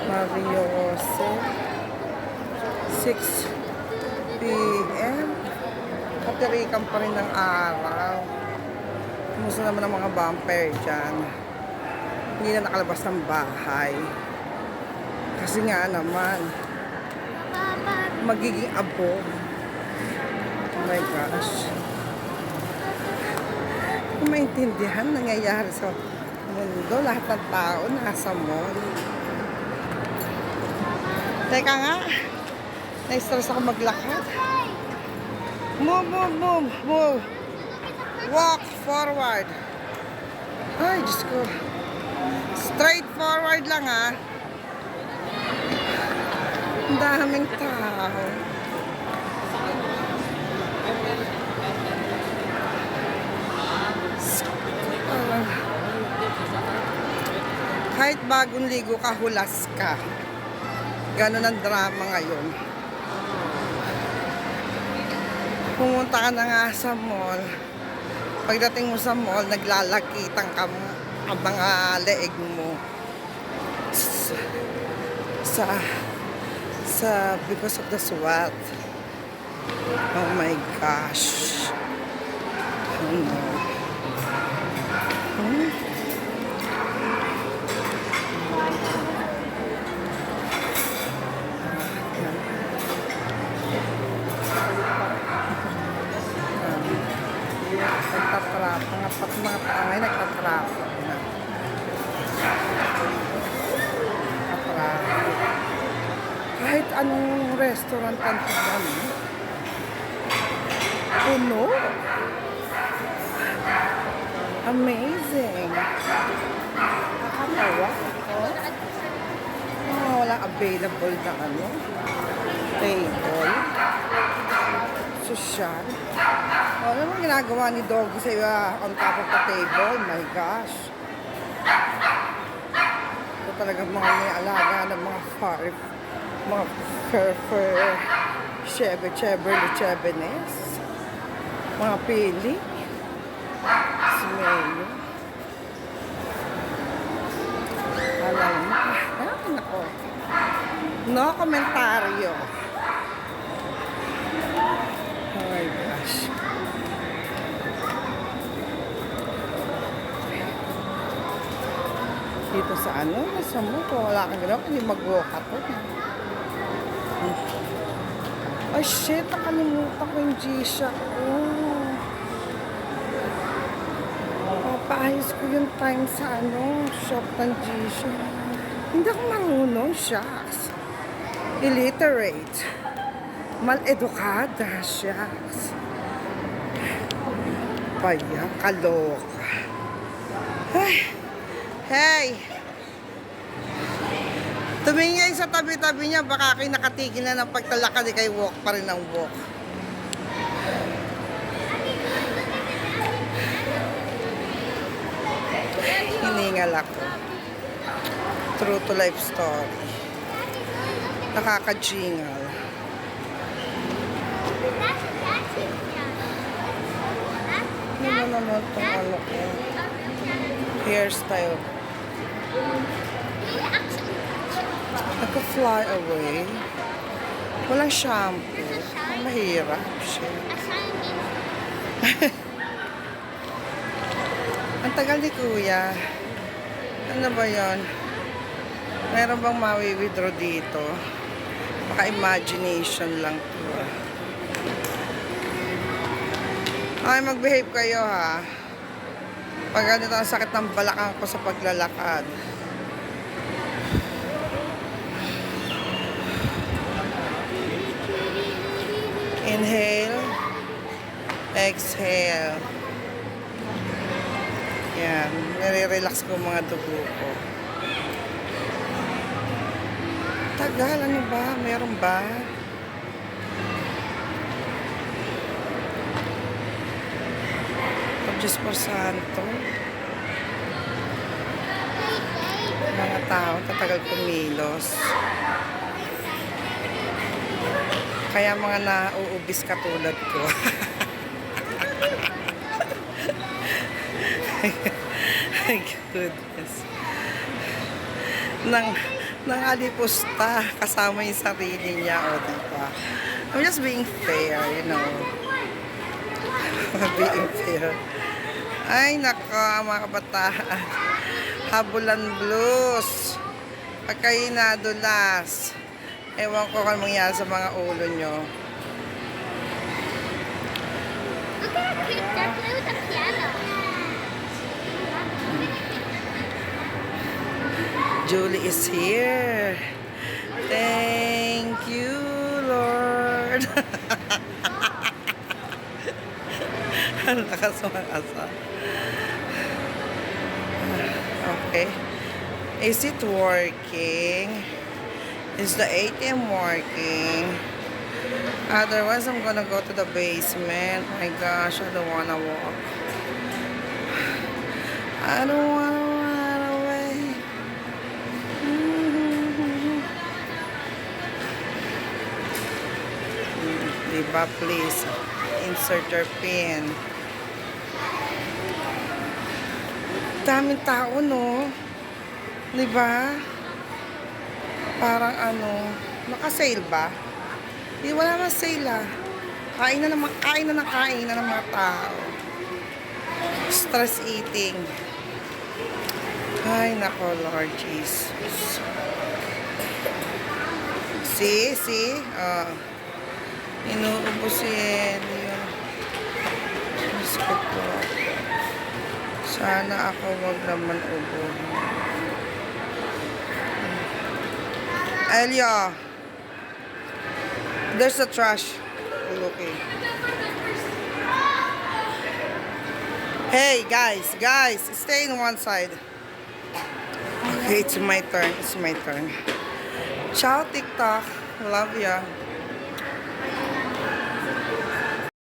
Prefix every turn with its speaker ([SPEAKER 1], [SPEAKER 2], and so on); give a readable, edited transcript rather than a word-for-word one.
[SPEAKER 1] Mario Jose. 6 p.m. Katirikan pa rin ng araw. Kumusta naman ang mga bumper dyan? Hindi na nakalabas ng bahay. Kasi nga naman, magiging abo. Oh my gosh. Kung maintindihan nangyayari sa mundo, lahat ng tao nasa mall. Teka nga, na-stress ako maglakad. Move, move, move, move. Walk forward. Ay, Diyos ko. Straight forward lang, ha. Ang daming tao. Kahit bagong ligo ka, hulas ka. Ganon ang drama ngayon. Pumunta ka na nga sa mall. Pagdating mo sa mall, naglalakitan ka ang mga leeg mo. Because of the sweat. Oh my gosh. Oh no. Nagtatrap. Mga tangay nagtatrap. Nagtatrap. Kahit anong restaurant ang tignan mo, puno. Amazing. Nakatawa. Walang available na table. Social. Ano naman ginagawa ni Doggy sa on top of the table? My gosh. Ito talagang mga nialaga ng mga mga fur, chebenes, mga pili, smello. Alam mo, nako. No komentaryo. Oh my gosh. Dito sa nasa mo, kung wala kang gano'n, hindi mag-walk ako. Ay shit, nakalimutan ko yung G-Shock ko. Papaayos ko yung time sa shop ng G-Shock. Hindi ako marunong, shucks. Illiterate. Mal-edukada, shucks. Paya, kaloka. Ay, hey! Tumingin sa tabi-tabi niya, baka kayo nakatigil na ng pagtalakad, kayo walk pa rin ng walk. Hiningal ako. True to life story. Nakaka-jingle. Ano naman itong ko? Hairstyle. Naka-fly away. Walang shampoo. Mahirap siya. Ang tagal ni Kuya. Ano ba yon? Meron bang mawi-withdraw dito? Baka imagination lang to. Ay, mag-behave kayo ha. Pag ganito ang sakit ng balakang ko sa paglalakad. Inhale. Exhale. Yan. Nire-relax ko mga dugo ko. Tagal. Ano ba? Meron ba? Diyos por santo. Mga tao, tatagal kumilos. Kaya mga nauubis katulad ko. My goodness. Nangalipusta kasama yung sarili niya, o diba? I'm just being fair, you know. Being fair. Ay, nako, mga kabataan. Habulan blues. Pag kayo nadulas, ewan ko kung mangyari sa mga ulo nyo.
[SPEAKER 2] Look at how cute they're playing with the piano.
[SPEAKER 1] Julie is here. Thank you, Lord. Ang lakas mga asa. Okay. Is it working? Is the ATM working? Otherwise, I'm gonna go to the basement. My gosh, I don't wanna walk. I don't wanna run away. Diba, please? Insert your pin. Daming tao, no? Diba? Parang ano, naka-sale ba? Di, wala naman sale ah. Kain na ng mga tao. Stress eating. Ay, nako, Lord Jesus. See? Inuubos si Ellie yun. Diyos ko po. Sana ako wag naman ubo. Elia, there's a trash. Okay. Hey, guys, stay in one side. Okay, it's my turn. Ciao, TikTok. Love ya.